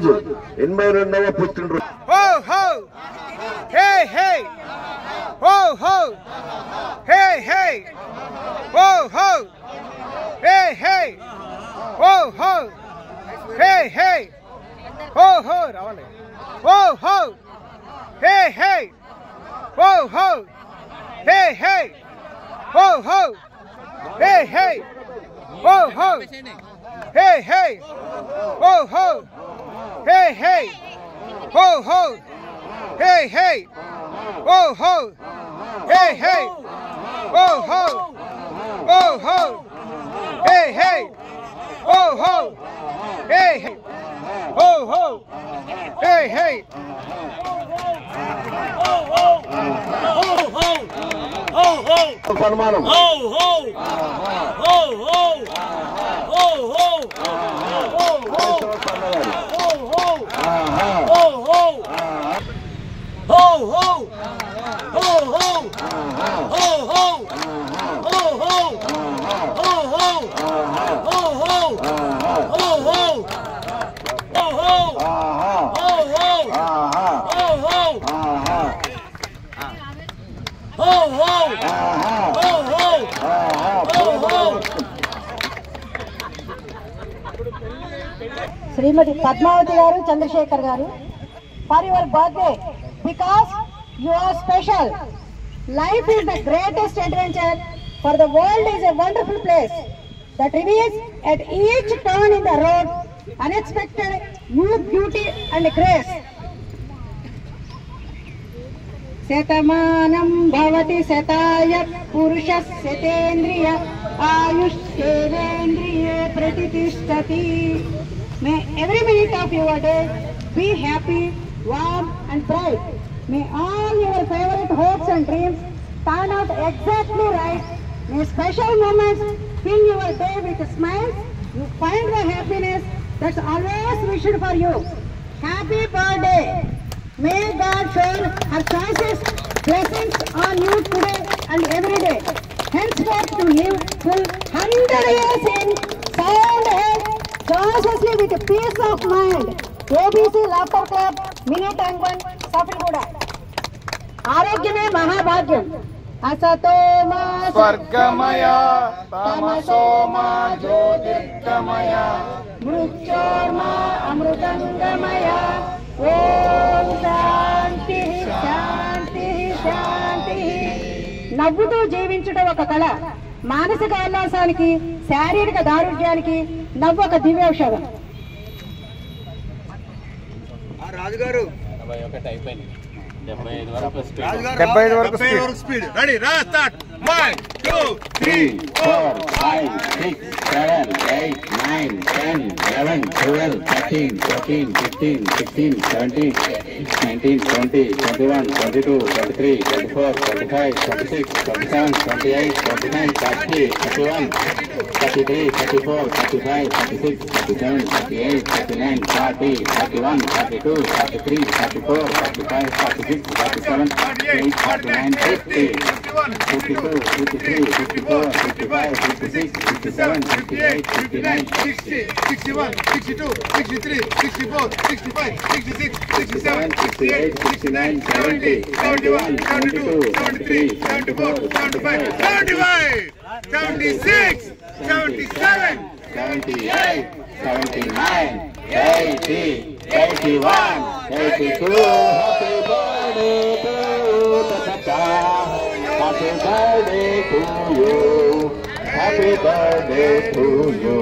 82వ పుట్టినరోజు. హో హో హే హే హో హో హే హే హో హో హే హే హో హో హే హే హో హో రావాలి హో హో హే హే హో హో హే హే హో హో హే హే హో హో హే హే హో హో hey hey ho ho hey hey ho ho hey hey ho ho ho ho hey hey ho ho hey hey ho ho hey hey ho ho ho ho ho ho సన్మానం ho ho ho ho ho ho శ్రీమతి పద్మావతి గారు, చంద్రశేఖర్ గారు, for your birthday, because you are special. Life is the greatest adventure, for the world is a wonderful place that reveals at each turn in the road unexpected youth, beauty and grace. Shatamanam Bhavati శతాయ పురుషः శతేంద్రియ ఆయుష్యేంద్రియే ప్రతిష్టతి. May every minute of your day be happy, warm and bright. May all your favorite hopes and dreams turn out exactly right. May special moments fill your day with smiles. You find the happiness that's always wished for you. Happy birthday. May God shower her choices, blessings on you today and every day. Henceforth to live full 100 years in sound health, joyously with peace of mind. ABC Laughter Club, Mini Tank 1, Safilguda. ఆరోగ్యమే మహాభాగ్యం. అసతో మా స్వర్గమయ తమసో మా జ్యోతిర్గమయ మృత్యోర్మా అమృతంగమయ. ఓం శాంతి శాంతి శాంతి. నవ్వుతూ జీవించడం ఒక కళ. మానసిక ఉల్లాసానికి, శారీరక దారుఢ్యానికి నవ్వు ఒక దివ్య ఔషధం. రాజుగారు 75 వరకు స్పీడ్. రెడీ రా start. 1 2 3 4 5 6 7 8 9 10 11 12 13 14 15 16 17 19 20 21 22 23 24 25 26 27 28 29 30 31 33 34 35 36 37 38 39 40 41 42 43 44 45 46 47 48 49 50 52 53 54 55 56 57 58 59 60 61 62 63 64 65 66 67 68 69 70 71 72 73 74 75 75 76 77 78 79 80 81 82. Happy birthday to you. Happy birthday to you.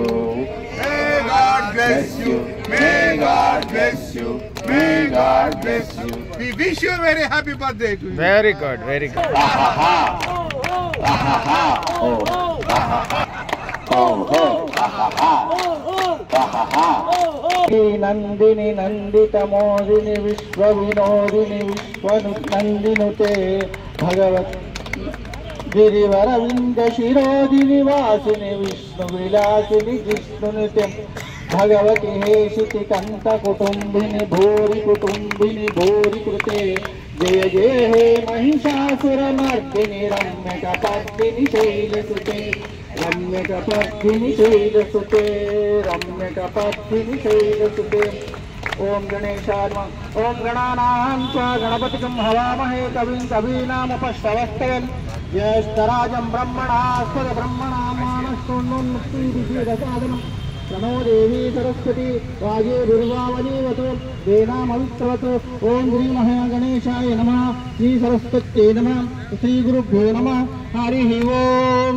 May God bless you. May God bless you. May God bless you. We wish you a very happy birthday to you. Very good very good. నందిని నందిత మోదిని విశ్వ వినోదిని విశ్వను నందినుతే భగవత్ గిరివరవింద శిరోదిని వాసిని విష్ణు విలాసిని జిష్ణునితే భగవతి హేషితి కంఠ కుటుంబిని భూరి కృతే జయ జయ హే మహిషాసురమర్దిని రమ్యక పద్మిని శైలసుతే రమ్యక పద్మిని శైలసుతే రమ్యక పద్మిని శైలసుతే ओम गणेशाय नमः। ओम गणानां च गणपतिं हवामहे कविं कवीनामुपश्रवस्तवन् ज्येष्ठराजं ब्रह्मणास्पद ब्रह्मणामानस्तोन्मुक्तिविधिरसादनम् प्रणो देवी सरस्वती वाजेर्वावनीवतु वेदामवित्रवतु। ओम श्री महागणेशाय नमः। श्री सरस्वत्यै नमः। श्री गुरुभ्यो नमः। हरिः ओम।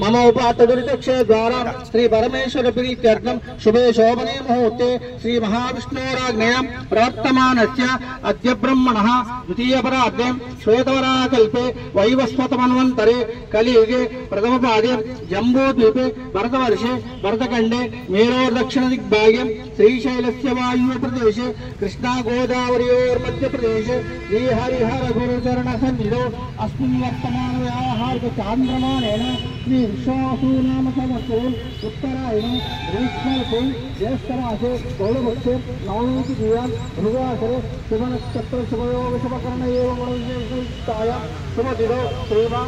मम उपातदुरितक्षे द्वारा श्री परमेश्वर प्रीत्यर्थं शुभे शोभने मुहूर्ते श्री महाविष्णोराज्ञया प्रवर्तमानस्य अद्य ब्रह्मणः द्वितीयपरार्धे श्वेतवराकल्पे वैवस्वतमन्वन्तरे कलियुगे प्रथमपादे जम्बूद्वीपे भरतवर्षे भरतखण्डे मेरोर्दक्षिणदिग्भागे श्रीशैलस्य वायुव्यप्रदेशे कृष्णा गोदावर्योर्मध्यप्रदेशे श्रीहरिहरगुरुचरणसन्निधौ अस्मिन् वर्तमानव्यावहारिकचान्द्रमानेन श्री विश्वासूनाम संवत्सरे उत्तरायणे ग्रीष्मर्षे ज्येष्ठमासे गौडपक्षे नवमीति दिव्यां भृगवासरे शुभनक्षत्र शुभयोग शुभकर्ण एवं गुणविशेषयुक्तायां शुभदिनौ श्रीमा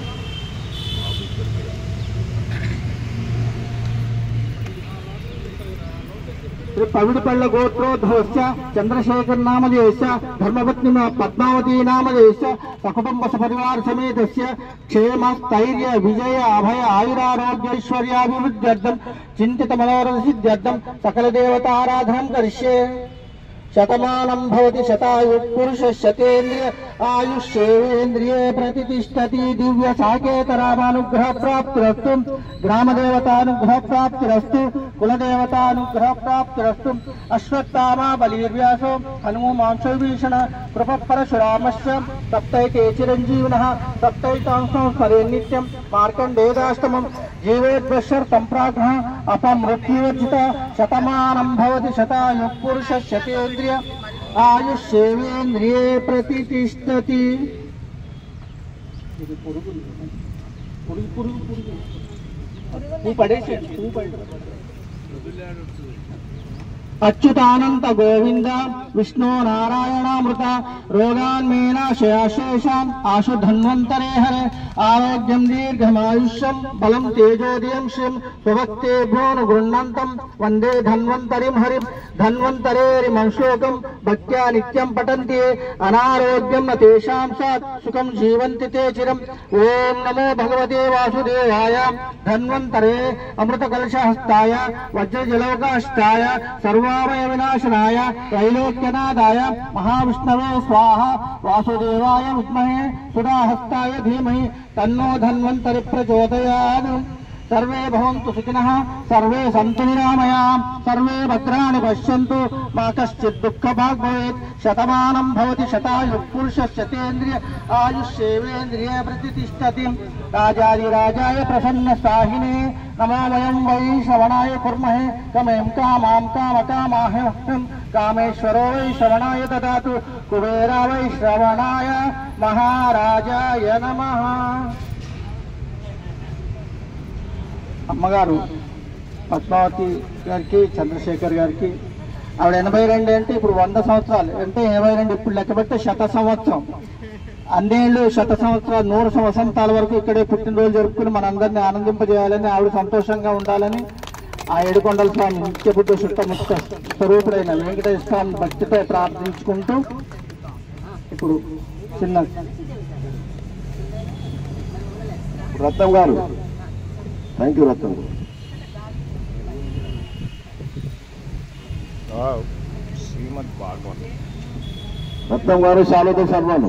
पविडपल्ल गोत्रोद्भवस्य चंद्रशेखर नामधेयस्य धर्मपत्नी पद्मावती नामधेयस्य सकुटुंब सपरिवार समेतस्य क्षेम स्थैर्य विजय अभय आयुरारोग्यैश्वर्याभिवृद्ध्यर्थं चिंतित मनोरथ सिद्ध्यर्थं सकल देवताराधनं करिष्ये। शतमानं भवति शतायुः पुरुषः शतेन्द्रिय आयुष्येवेन्द्रिये प्रतिष्ठति दिव्य साकेतरामानुग्रह प्राप्तिरस्तु ग्रामदेवतानुग्रह प्राप्तिरस्तु कुलदेवतानुग्रह प्राप्तिरस्तु। अश्वत्थामा बलिर्व्यासो हनुमांशो भीषण कृपः परशुरामश्च सप्तैके चिरञ्जीविनः सप्तैकांशो स्मरे नित्यं मार्कण्डेयाष्टमं जीवेद्वर्षं प्राज्ञः अपमृत्युवर्जित। शतमानं भवति शतायुः पुरुषः शतेन्द्रिय आयुष्येवेन्द्रिये प्रतिष्ठति। अच्युतानंत गोविंद विष्णु नारायणामृत रोगान्मेनाशयाशेषान् आशु धन्वन्तरे हरे आरोग्यं दीर्घमायुष्यं बलं तेजोदयं श्रियं स्वभक्तेभ्यो गृह्णन्तं वन्दे धन्वन्तरिं हरिं धन्वन्तरेरिमंशोकं भक्त्या नित्यं पठन्ति अनारोग्यं न तेषां स्यात् सुखं जीवन्ति ते चिरम्। ओम नमो भगवते वासुदेवाय धन्वन्तरे अमृतकलशहस्ताय वज्रजलोकाष्टाय सर्वावय विनाशनाय त्रैलोक्यनादाय महाविष्णवे स्वाहा वासुदेवाय विद्महे सुधाहस्ताय धीमहि तन्नो धन्वन्तरि प्रचोदयात्। सर्वे भवन्तु सुखिनः सर्वे सन्तु निरामयाः सर्वे भद्राणि पश्यन्तु मा कश्चित् दुःखभाग् भवेत्। शतमानं भवति शतायुः पुरुषः शतेन्द्रिय आयुष्येवेन्द्रिये प्रतिष्ठति। राजाधिराजाय प्रसन्नसाहिने नमो वयं वै श्रवणाय कुर्महे कमें कामां कामकामाह्यहं कामेश्वरो वै श्रवणाय ददातु कुबेरा वै श्रवणाय महाराजाय नमः। అమ్మగారు పద్మావతి గారికి చంద్రశేఖర్ గారికి ఆవిడ 82 అంటే ఇప్పుడు 100 సంవత్సరాలు అంటే 82 ఇప్పుడు లెక్కబెట్టే శత సంవత్సరం అన్నేళ్ళు శత సంవత్సరాలు 100 వసంతాల వరకు ఇక్కడే పుట్టినరోజు జరుపుకుని మనందరినీ ఆనందింపజేయాలని ఆవిడ సంతోషంగా ఉండాలని ఆ ఏడుకొండల స్వామి నిత్య బుద్ధ సుట్టముక్త స్వరూపుడైన వెంకటేశ్వర స్వామి భక్తితో ప్రార్థించుకుంటూ ఇప్పుడు చిన్న రత్నం గారు థ్యాంక్ యూ రత్నం శ్రీమద్ భాగవతం రత్నం గారు శాలతో సర్వాలు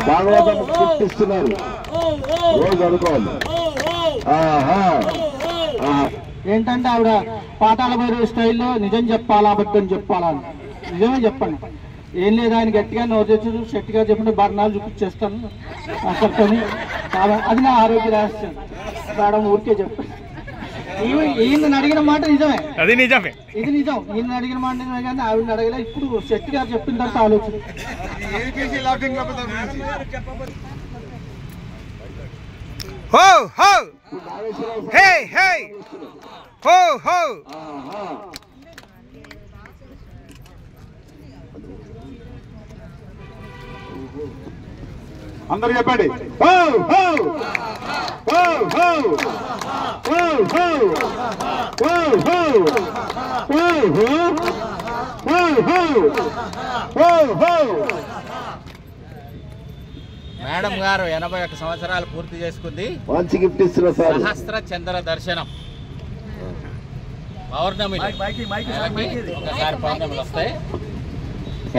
భాగవతం గుర్తిస్తున్నారు రోజు అనుకోవాలి. ఏంటంటే ఆవిడ పాతాళ భైరవి స్టైల్లో నిజం చెప్పాలా అబద్ధం చెప్పాలా నిజమే చెప్పండి ఏం లేదు ఆయన గట్టిగా నోరు తెచ్చు శక్తిగా చెప్పండి బర్ణాలు చూపించేస్తాను అక్కడితోని అది నా ఆరోగ్య రహస్యం మేడం ఊరికే చెప్పండి. ఈయన అడిగిన మాట నిజమే అది నిజమే ఇది నిజం ఈయన అడిగిన మాట నిజమే కానీ ఆవిడని అడగలే. ఇప్పుడు శక్తి గారు చెప్పిన తర్వాత ఆలోచన Ho ho! Hey hey! Ho ho! అందరూ చెప్పండి. హో హో హో హో హో హో హో హో హో హో హో హో. మేడం గారు 81 సంవత్సరాలు పూర్తి చేసుకుంది. మంచి గిఫ్ట్ ఇస్తున్నా సార్. సహస్ర చంద్ర దర్శనం పౌర్ణమి ఒకసారి పౌర్ణమిలు వస్తాయి.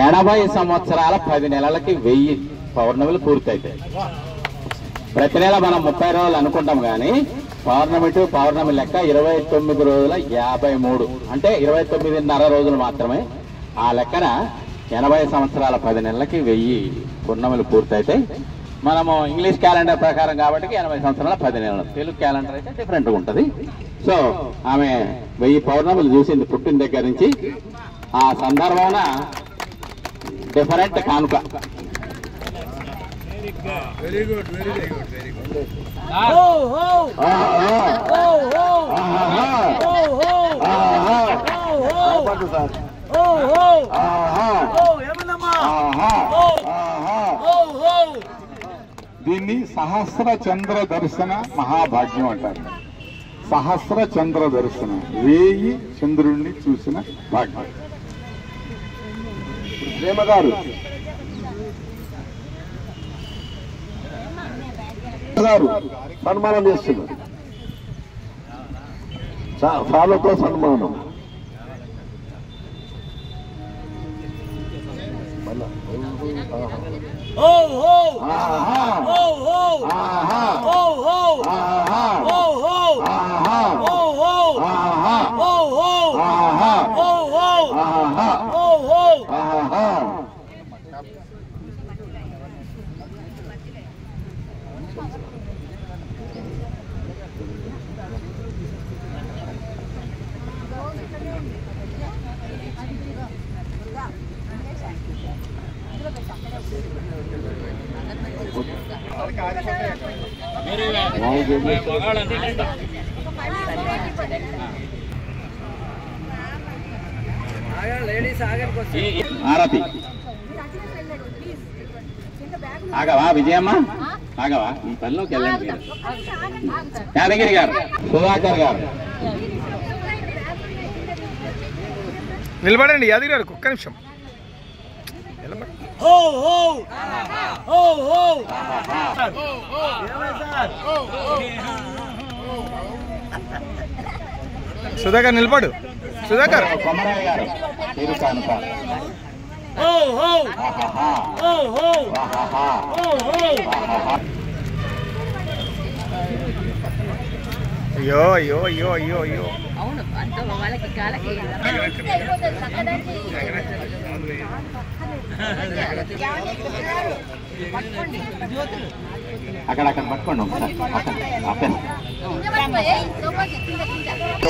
80 సంవత్సరాల 10 నెలలకి 1000 పౌర్ణమిలు పూర్తయితాయి. ప్రతి నెల మనం 30 రోజులు అనుకుంటాం కానీ పౌర్ణమి టు పౌర్ణమి లెక్క 29 రోజుల 53 అంటే 29.5 రోజులు మాత్రమే. ఆ లెక్కన 80 సంవత్సరాల 10 నెలలకి 1000 పూర్ణములు పూర్తయితాయి. మనము ఇంగ్లీష్ క్యాలెండర్ ప్రకారం కాబట్టి 80 సంవత్సరాల 10 నెలలు. తెలుగు క్యాలెండర్ అయితే డిఫరెంట్గా ఉంటుంది. సో ఆమె 1000 పౌర్ణములు చూసింది పుట్టిన దగ్గర నుంచి. ఆ సందర్భాన డిఫరెంట్ కానుక. Very good very good very good. దీన్ని సహస్ర చంద్ర దర్శన మహాభాగ్యం అంటారు. సహస్ర చంద్ర దర్శనం 1000 చంద్రుణ్ణి చూసిన భాగ్యం. ప్రేమ గారు సన్మానం చేస్తున్నారు. ఫాలోతో సన్మానం. ఆరతి ఆగవా విజయమ్మ, ఆగవా, ఈ పనిలోకి వెళ్ళండి. యాదగిరి గారు, సుధాకర్ గారు నిలబడండి. యాదగిరి గారు ఒక్క నిమిషం. సుధాకర్ నిలబడు. సుధాకర్ కొమరయ్య గారు అయ్యో అయ్యో అయ్యో అయ్యో అయ్యో. అక్కడక్కడ పట్టుకోండి ఒకసారి.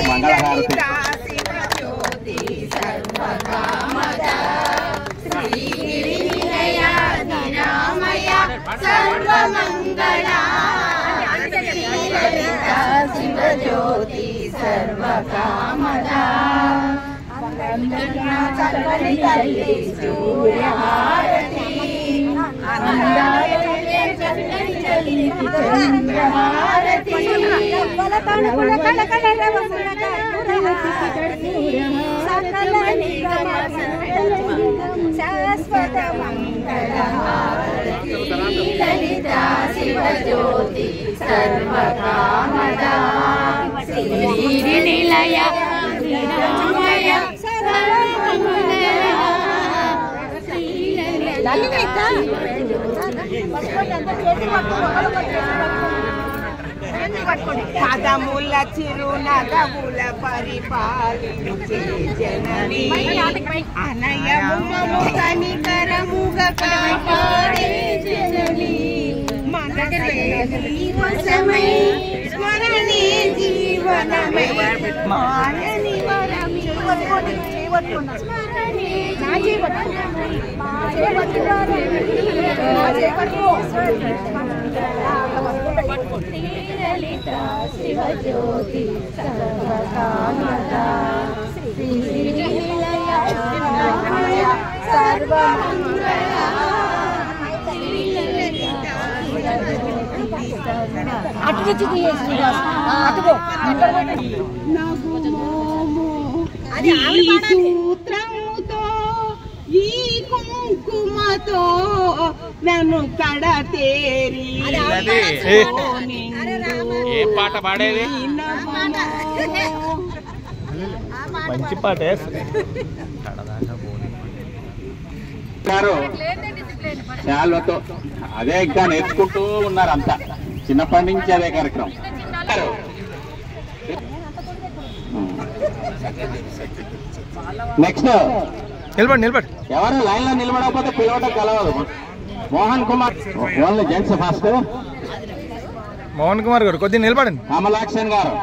మంగళహారతి. శివజ్యోతి సర్వకామదా సూర్యహారతి చంద్రహారతి శాశ్వత మంగళహారతి లలితా శివజ్యోతి సర్వకామదా శ్రీనిలయ నిరామయ పదముల చిరునగముల పరిపాలించే జనని అనయముమము కనికరముగా కాపాడే జనని మనసే జీవసమై స్మరణే జీవనమై మాయని వరమి శివజ్యోతి సర్వకామదా శ్రీనిలయ సర్వమంగళ సూత్రముతో ఈ కుంకుమతో నన్ను కడతేరి ఏ పాట పాడేది మంచి పాట చాలతో అదే ఇంకా నేర్చుకుంటూ ఉన్నారు అంతా చిన్నప్పటి నుంచి అదే కార్యక్రమం. నెక్స్ట్ నిలబడి ఎవరు లైన్ లో నిలబడకపోతే పిలవటం కలవదు. Mohan Kumar only gents first. Mohan Kumar garu కొద్దిగా నిలబడండి. కమలాక్షన్ గారు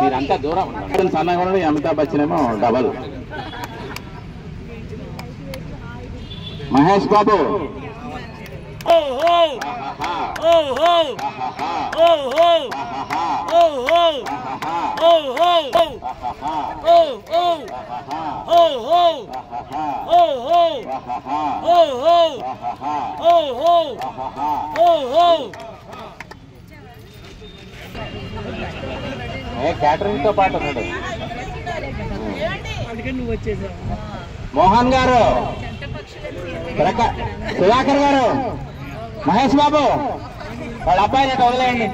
మీరంతా దూరం సన్నగా ఉండండి. అమితాబ్ బచ్చన్ ఏమో డబల్. మహేష్ బాబు క్యాటరింగ్ తో పాటు ఉన్నాడు. మోహన్ గారు, సుధాకర్ గారు, మహేష్ బాబు వాళ్ళ అబ్బాయిని అట్లా వదిలేయండి.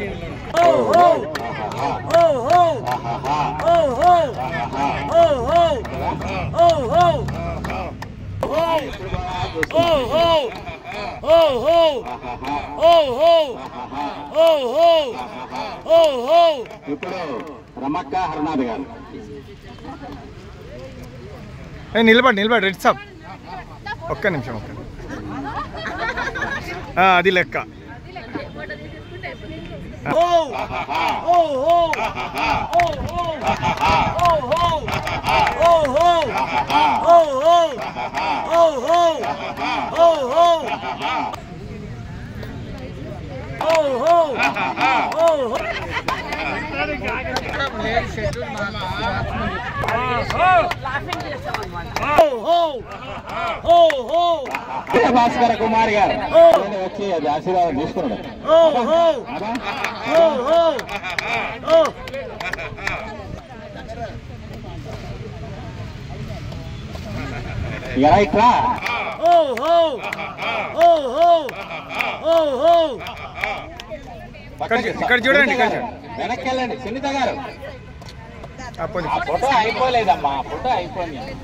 ఇప్పుడు రమక్క హర్నాథ్ గారు నిలబడి రెడ్ సాబ్ ఒక్క నిమిషం. అది లెక్క. భాస్కర కుమార్ గారు వచ్చి అది ఆశీర్వాదం తీసుకున్నాడు. ఇట్లా ఇక్కడ చూడండి. వెనక్కి వెళ్ళండి. సునీత గారు ఫోటో అయిపోలేదమ్మా. ఫోటో అయిపోయింది.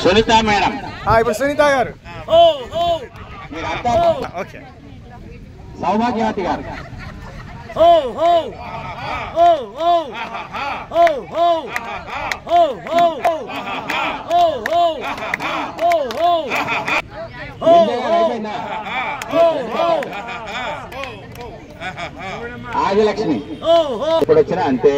సునీత మేడం. ఇప్పుడు సునీత గారు. మీరంతా ఓకే. సౌభాగ్యవతి గారు. ఆదిలక్ష్మి ఇప్పుడు వచ్చినా అంతే.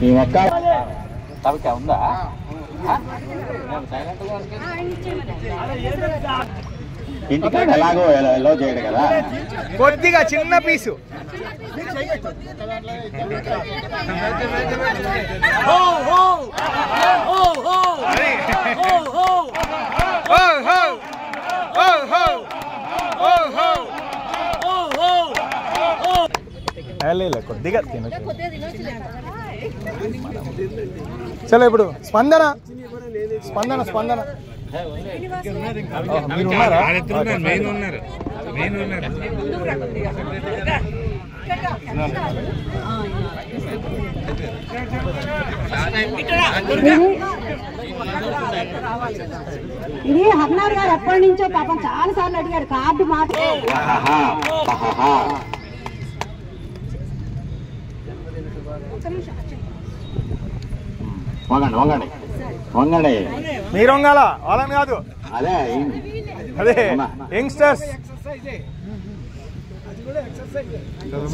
ఈ మొక్క తనకే ఉందా? ఇంటికాడ ఎలాగో ఎలా చేయడు కదా. కొద్దిగా చిన్న పీసు. కొద్దిగా తినచ్చు. చలో ఇప్పుడు స్పందన. మీరు ఉన్నారా? ఇది హర్నాథ్ గారు ఎప్పటి నుంచో పాపం చాలా సార్లు అడిగారు కార్డు మాత్రం. వంగండి వంగండి. మీరు వంగాల, వాళ్ళని కాదు. అదే అదే యంగ్స్టర్స్.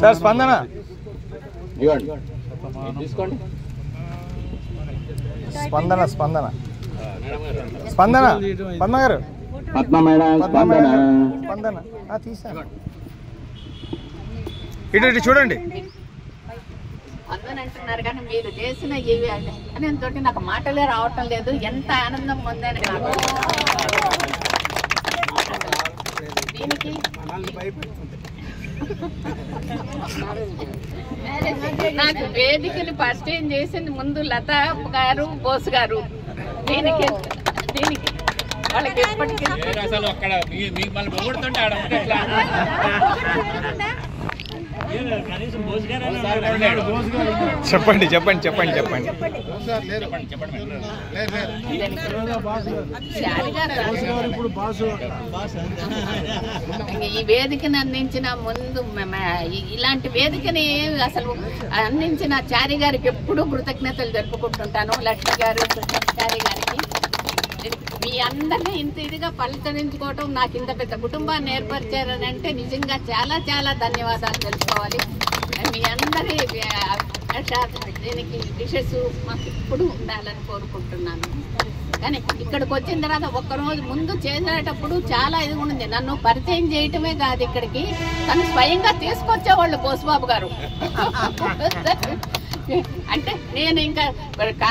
సార్ స్పందన ఇవ్వండి, తీసుకోండి. స్పందన స్పందన స్పందన పద్మ గారు, పద్మ మేడం, స్పందన. స్పందన తీసాను. ఇటు చూడండి. అంటున్నారు కానీ మీరు చేసిన ఇవి అనేతో నాకు మాటలే రావటం లేదు. ఎంత ఆనందం పొందని నాకు. దీనికి నాకు వేదికని పరిచయం చేసింది ముందు లత గారు, బోస్ గారు. దీనికి వాళ్ళకి ఎప్పటికీ చెప్పండి చెప్పండి చెప్పండి చెప్పండి. ఈ వేదికను అందించిన ముందు ఇలాంటి వేదికని అసలు అందించిన చారి గారికి ఎప్పుడూ కృతజ్ఞతలు జరుపుకుంటుంటాను. లక్ష్మి గారు, చారి గారికి. మీ అందరినీ ఇంత ఇదిగా పలకరించుకోవటం, నాకు ఇంత పెద్ద కుటుంబాన్ని ఏర్పరిచారని అంటే నిజంగా చాలా చాలా ధన్యవాదాలు తెలుసుకోవాలి. మీ అందరి దీనికి విషెస్ మాకు ఇప్పుడు ఉండాలని కోరుకుంటున్నాను. కానీ ఇక్కడికి వచ్చిన తర్వాత ఒక్కరోజు ముందు చేసేటప్పుడు చాలా ఇది ఉంది. నన్ను పరిచయం చేయటమే కాదు, ఇక్కడికి తను స్వయంగా తీసుకొచ్చేవాళ్ళు బోసుబాబు గారు. అంటే నేను ఇంకా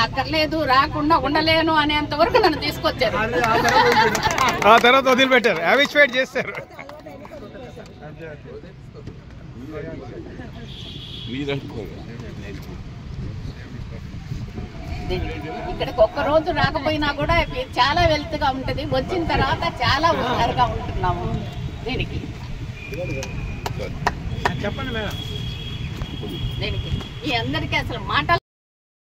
అక్కర్లేదు, రాకుండా ఉండలేను అనేంత వరకు నన్ను తీసుకొచ్చారు. ఆ తర్వాత వదిలిపెట్టారు, అవిస్వేట్ చేస్తారు. ఇక్కడికి ఒక్కరోజు రాకపోయినా కూడా చాలా వెల్త్గా ఉంటుంది. వచ్చిన తర్వాత చాలా హుషారుగా ఉంటున్నాము. దీనికి మీ అందరికీ అసలు మాటలు